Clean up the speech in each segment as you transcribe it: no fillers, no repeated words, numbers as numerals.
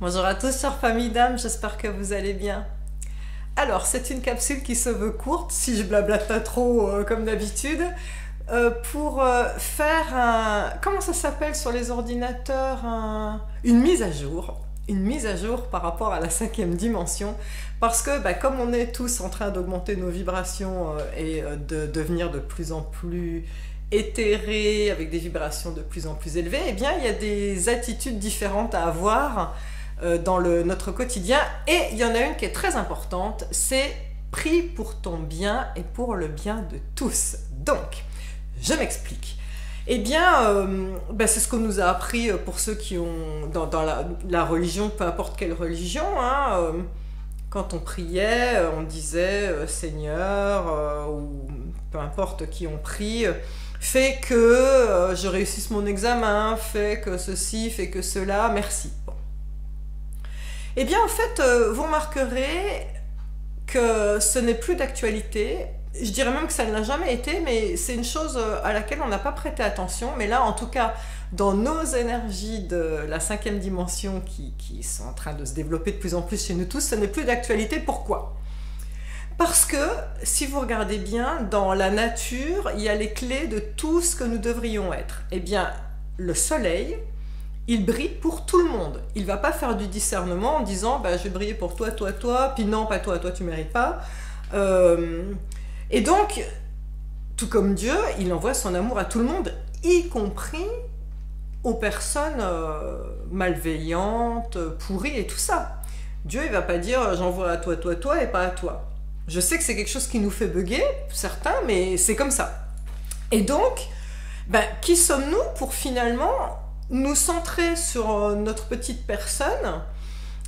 Bonjour à tous, chère famille d'âme, j'espère que vous allez bien. Alors, c'est une capsule qui se veut courte, si je blablate pas trop comme d'habitude, pour faire un... Comment ça s'appelle sur les ordinateurs une mise à jour. Une mise à jour par rapport à la 5e dimension, parce que comme on est tous en train d'augmenter nos vibrations et de devenir de plus en plus éthérés, avec des vibrations de plus en plus élevées, eh bien il y a des attitudes différentes à avoir dans notre quotidien, et il y en a une qui est très importante, c'est prie pour ton bien et pour le bien de tous. Donc, je m'explique. Eh bien, c'est ce qu'on nous a appris pour ceux qui ont, dans la religion, peu importe quelle religion, quand on priait, on disait Seigneur, ou peu importe qui on prie, fais que je réussisse mon examen, fais que ceci, fais que cela, merci. Bon. Eh bien, en fait, vous remarquerez que ce n'est plus d'actualité. Je dirais même que ça ne l'a jamais été, mais c'est une chose à laquelle on n'a pas prêté attention. Mais là, en tout cas, dans nos énergies de la 5e dimension qui sont en train de se développer de plus en plus chez nous tous, ce n'est plus d'actualité. Pourquoi ? Parce que, si vous regardez bien, dans la nature, il y a les clés de tout ce que nous devrions être. Eh bien, le soleil, il brille pour tout le monde. Il ne va pas faire du discernement en disant je vais briller pour toi, toi, toi, puis non, pas toi, toi tu ne mérites pas. Et donc, tout comme Dieu, il envoie son amour à tout le monde, y compris aux personnes malveillantes, pourries et tout ça. Dieu, il ne va pas dire j'envoie à toi, toi, toi et pas à toi. Je sais que c'est quelque chose qui nous fait bugger, certains, mais c'est comme ça. Et donc, qui sommes-nous pour finalement nous centrer sur notre petite personne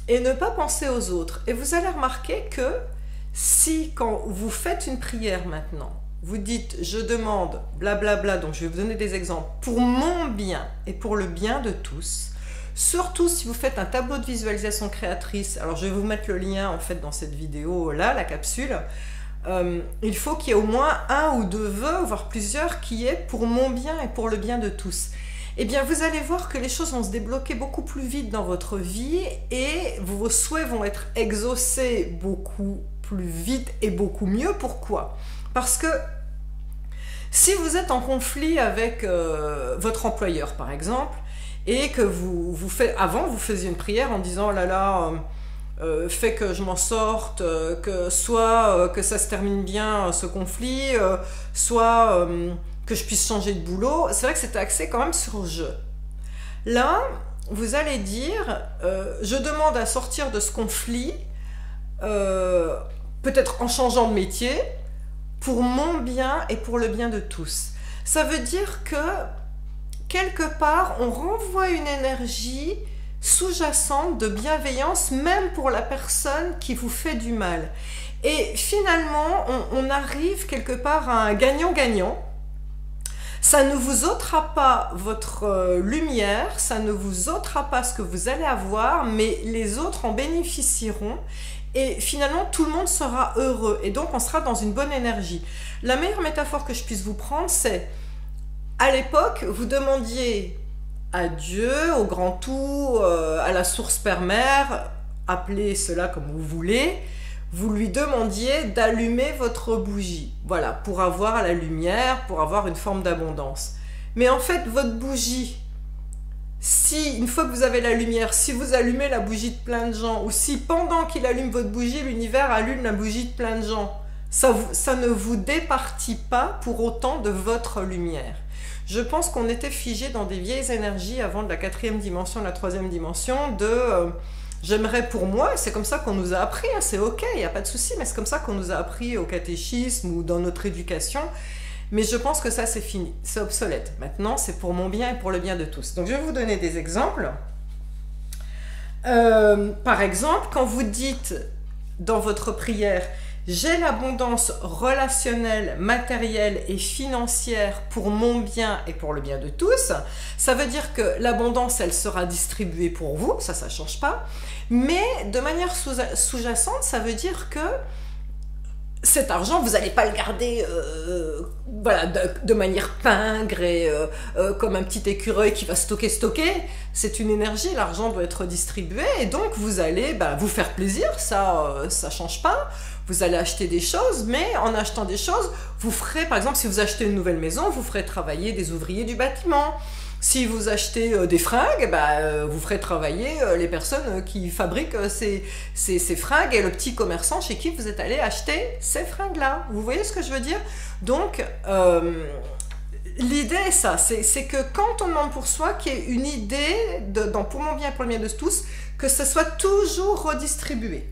et ne pas penser aux autres? Et vous allez remarquer que si, quand vous faites une prière maintenant, vous dites « je demande blablabla », donc je vais vous donner des exemples, pour mon bien et pour le bien de tous, surtout si vous faites un tableau de visualisation créatrice, alors je vais vous mettre le lien en fait dans cette vidéo-là, la capsule, il faut qu'il y ait au moins un ou deux vœux, voire plusieurs, qui est pour mon bien et pour le bien de tous. Eh bien, vous allez voir que les choses vont se débloquer beaucoup plus vite dans votre vie et vos souhaits vont être exaucés beaucoup plus vite et beaucoup mieux. Pourquoi ? Parce que si vous êtes en conflit avec votre employeur, par exemple, et que avant vous faisiez une prière en disant « oh là là, fais que je m'en sorte, que soit que ça se termine bien ce conflit, soit que je puisse changer de boulot », c'est vrai que c'est axé quand même sur « je ». Là, vous allez dire je demande à sortir de ce conflit, peut-être en changeant de métier, pour mon bien et pour le bien de tous. Ça veut dire que, quelque part, on renvoie une énergie sous-jacente de bienveillance, même pour la personne qui vous fait du mal. Et finalement, on arrive quelque part à un gagnant-gagnant. Ça ne vous ôtera pas votre lumière, ça ne vous ôtera pas ce que vous allez avoir, mais les autres en bénéficieront. Et finalement, tout le monde sera heureux. Et donc, on sera dans une bonne énergie. La meilleure métaphore que je puisse vous prendre, c'est, à l'époque, vous demandiez à Dieu, au grand tout, à la source père-mère, appelez cela comme vous voulez, vous lui demandiez d'allumer votre bougie. Voilà, pour avoir la lumière, pour avoir une forme d'abondance. Mais en fait, votre bougie, si, une fois que vous avez la lumière, si vous allumez la bougie de plein de gens, ou si pendant qu'il allume votre bougie, l'univers allume la bougie de plein de gens, ça ne vous départit pas pour autant de votre lumière. Je pense qu'on était figé dans des vieilles énergies avant de la 4e dimension, la 3e dimension, de j'aimerais pour moi, c'est comme ça qu'on nous a appris, c'est ok, il n'y a pas de souci, mais c'est comme ça qu'on nous a appris au catéchisme ou dans notre éducation. Mais je pense que ça, c'est fini, c'est obsolète. Maintenant, c'est pour mon bien et pour le bien de tous. Donc, je vais vous donner des exemples. Par exemple, quand vous dites dans votre prière « J'ai l'abondance relationnelle, matérielle et financière pour mon bien et pour le bien de tous », ça veut dire que l'abondance, elle sera distribuée pour vous, ça ne change pas. Mais de manière sous-jacente, ça veut dire que cet argent, vous n'allez pas le garder voilà, de manière pingre et comme un petit écureuil qui va stocker. C'est une énergie, l'argent doit être distribué et donc vous allez vous faire plaisir, ça change pas. Vous allez acheter des choses, mais en achetant des choses, vous ferez, par exemple, si vous achetez une nouvelle maison, vous ferez travailler des ouvriers du bâtiment. Si vous achetez des fringues, vous ferez travailler les personnes qui fabriquent ces fringues et le petit commerçant chez qui vous êtes allé acheter ces fringues-là. Vous voyez ce que je veux dire? Donc, l'idée est ça, c'est que quand on demande pour soi, qu'il y ait une idée pour mon bien et pour le bien de tous, que ce soit toujours redistribué.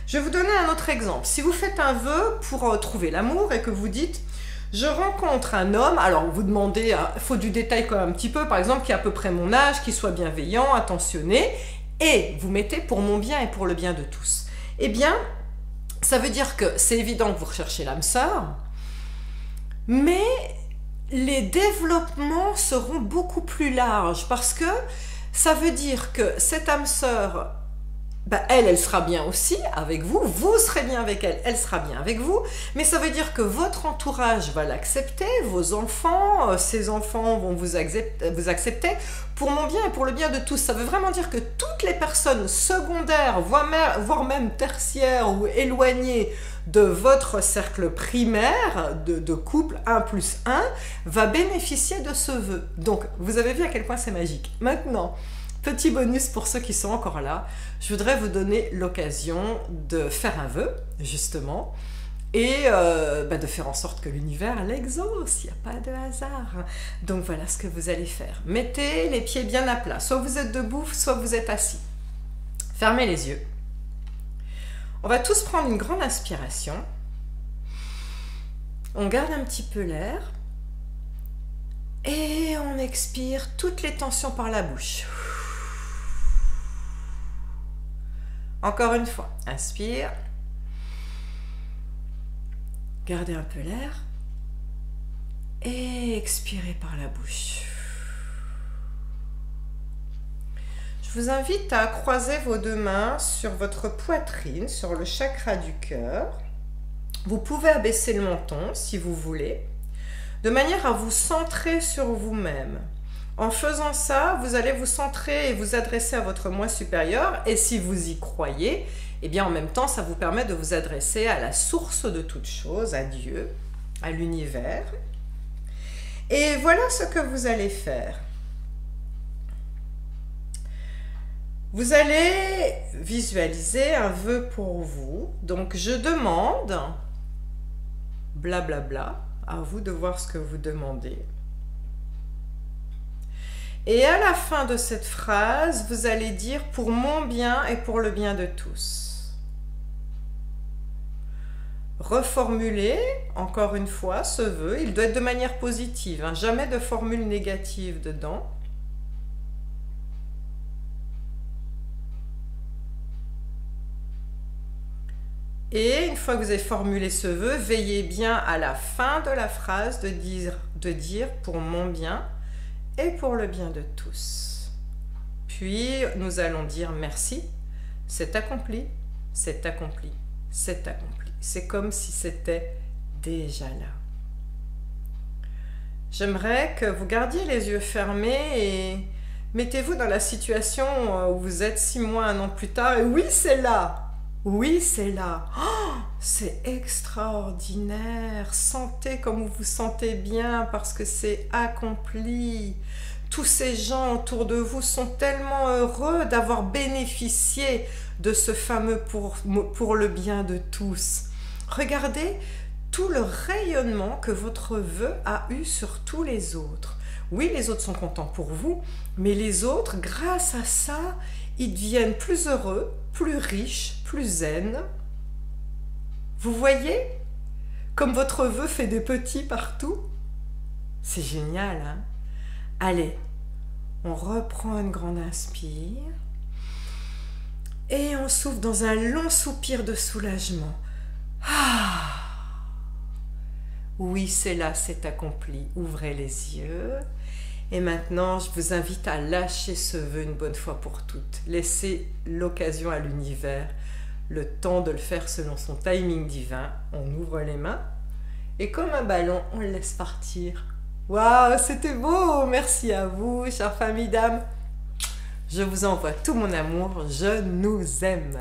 Je vais vous donner un autre exemple. Si vous faites un vœu pour trouver l'amour et que vous dites « Je rencontre un homme », alors vous demandez, il faut du détail quand même un petit peu, par exemple, qui a à peu près mon âge, qui soit bienveillant, attentionné, et vous mettez « pour mon bien et pour le bien de tous ». Eh bien, ça veut dire que c'est évident que vous recherchez l'âme sœur, mais les développements seront beaucoup plus larges, parce que ça veut dire que cette âme sœur, elle sera bien aussi avec vous, vous serez bien avec elle, elle sera bien avec vous, mais ça veut dire que votre entourage va l'accepter, vos enfants, ses enfants vont vous accepter pour mon bien et pour le bien de tous. Ça veut vraiment dire que toutes les personnes secondaires, voire même tertiaires ou éloignées de votre cercle primaire de couple 1+1 va bénéficier de ce vœu. Donc, vous avez vu à quel point c'est magique. Maintenant, petit bonus pour ceux qui sont encore là, je voudrais vous donner l'occasion de faire un vœu, justement, et de faire en sorte que l'univers l'exauce, il n'y a pas de hasard. Donc voilà ce que vous allez faire. Mettez les pieds bien à plat, soit vous êtes debout, soit vous êtes assis. Fermez les yeux. On va tous prendre une grande inspiration. On garde un petit peu l'air. Et on expire toutes les tensions par la bouche. Encore une fois, inspire. Gardez un peu l'air. Et expirez par la bouche. Je vous invite à croiser vos deux mains sur votre poitrine, sur le chakra du cœur. Vous pouvez abaisser le menton si vous voulez, de manière à vous centrer sur vous-même. En faisant ça, vous allez vous centrer et vous adresser à votre moi supérieur. Et si vous y croyez, eh bien en même temps, ça vous permet de vous adresser à la source de toute chose, à Dieu, à l'univers. Et voilà ce que vous allez faire. Vous allez visualiser un vœu pour vous. Donc je demande, blablabla, à vous de voir ce que vous demandez. Et à la fin de cette phrase, vous allez dire « pour mon bien et pour le bien de tous ». Reformulez, encore une fois, ce vœu. Il doit être de manière positive, hein, jamais de formule négative dedans. Et une fois que vous avez formulé ce vœu, veillez bien à la fin de la phrase de dire « pour mon bien » et pour le bien de tous. Puis, nous allons dire merci, c'est accompli, c'est accompli, c'est accompli. C'est comme si c'était déjà là. J'aimerais que vous gardiez les yeux fermés et mettez-vous dans la situation où vous êtes 6 mois, 1 an plus tard, et oui, c'est là! Oui, c'est là. Oh, c'est extraordinaire. Sentez comme vous vous sentez bien parce que c'est accompli. Tous ces gens autour de vous sont tellement heureux d'avoir bénéficié de ce fameux pour le bien de tous. Regardez tout le rayonnement que votre vœu a eu sur tous les autres. Oui, les autres sont contents pour vous, mais les autres, grâce à ça, ils deviennent plus heureux, plus riches, plus zen. Vous voyez comme votre vœu fait des petits partout? C'est génial, hein? Allez, on reprend une grande inspire et on souffle dans un long soupir de soulagement. Ah! Oui, c'est là, c'est accompli. Ouvrez les yeux. Et maintenant, je vous invite à lâcher ce vœu une bonne fois pour toutes. Laissez l'occasion à l'univers le temps de le faire selon son timing divin. On ouvre les mains et comme un ballon, on le laisse partir. Waouh, c'était beau! Merci à vous, chère famille d'âme. Je vous envoie tout mon amour, je nous aime.